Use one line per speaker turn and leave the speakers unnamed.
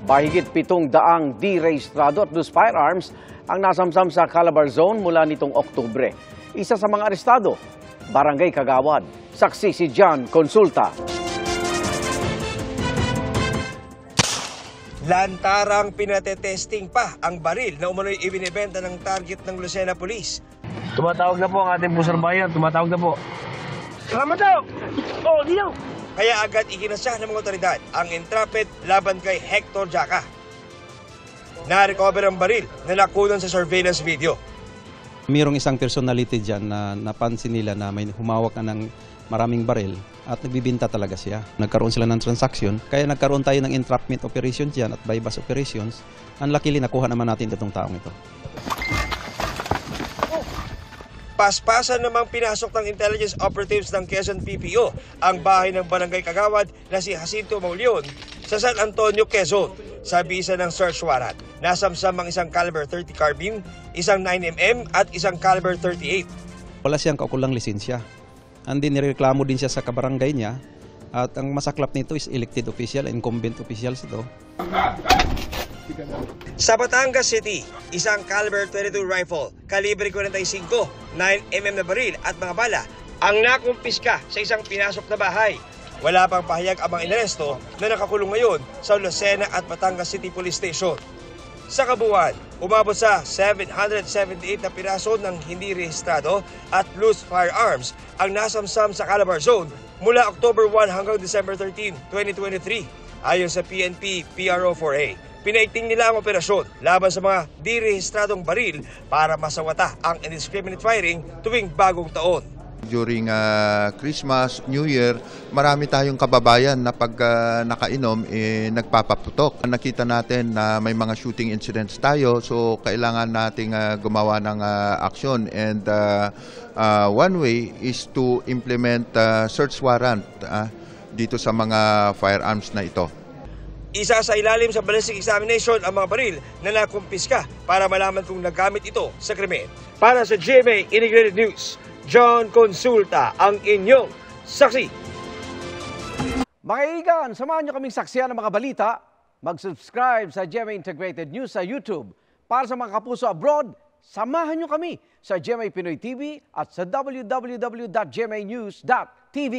Mahigit 700 derehistrado at loose firearms ang nasamsam sa Calabar Zone mula nitong Oktubre. Isa sa mga arestado, Barangay Kagawad. Saksi si John Consulta.
Lantarang pinatetesting pa ang baril na umano'y ibinibenta ng target ng Lucena Police.
Tumatawag na po ang ating pusang bayan. Tumatawag na po.
Salamat daw! Oo, di daw! Kaya agad ikinasya ng mga otoridad ang intrapid laban kay Hector Jaca. Na-recover ang baril na nakunan sa surveillance video.
Mayroong isang personality dyan na napansin nila na may humawak na ng maraming baril at nagbibinta talaga siya. Nagkaroon sila ng transaction, kaya nagkaroon tayo ng entrapment operations dyan at bypass operations. Luckily, nakuha naman natin itong taong ito.
Paspasan namang pinasok ng intelligence operatives ng Quezon PPO ang bahay ng Barangay Kagawad na si Jacinto Mauleon sa San Antonio, Quezon. Sa bisa ng search warrant, nasamsam ang isang caliber 30 carbine, isang 9mm at isang caliber 38.
Wala siyang kaukulang lisensya. Hindi nireklamo din siya sa kabarangay niya. At ang masaklap nito is elected official, incumbent officials ito.
Sa Batangas City, isang caliber 22 rifle, kalibre 45, 9mm na baril at mga bala ang nakumpiska sa isang pinasok na bahay. Wala pang pahayag ang mga inaresto na nakakulong ngayon sa Lucena at Batangas City Police Station. Sa kabuuan, umabot sa 778 na piraso ng hindi rehistrado at loose firearms ang nasamsam sa Calabar Zone mula October 1 hanggang December 13, 2023. Ayon sa PNP PRO4A, pinaigting nila ang operasyon laban sa mga direhistradong baril para masawata ang indiscriminate firing tuwing bagong taon.
During Christmas, New Year, marami tayong kababayan na pag nakainom, nagpapaputok. Nakita natin na may mga shooting incidents tayo, so kailangan nating gumawa ng aksyon. And one way is to implement search warrant dito sa mga firearms na ito.
Isa sa ilalim sa ballistic examination ang mga baril na nakumpiska para malaman kung nagamit ito sa krimen. Para sa GMA Integrated News, John Consulta, ang inyong saksi.
Mga kaibigan, samahan nyo kaming saksiyan ng mga balita. Mag-subscribe sa GMA Integrated News sa YouTube. Para sa mga kapuso abroad, samahan nyo kami sa GMA Pinoy TV at sa www.gmanews.tv.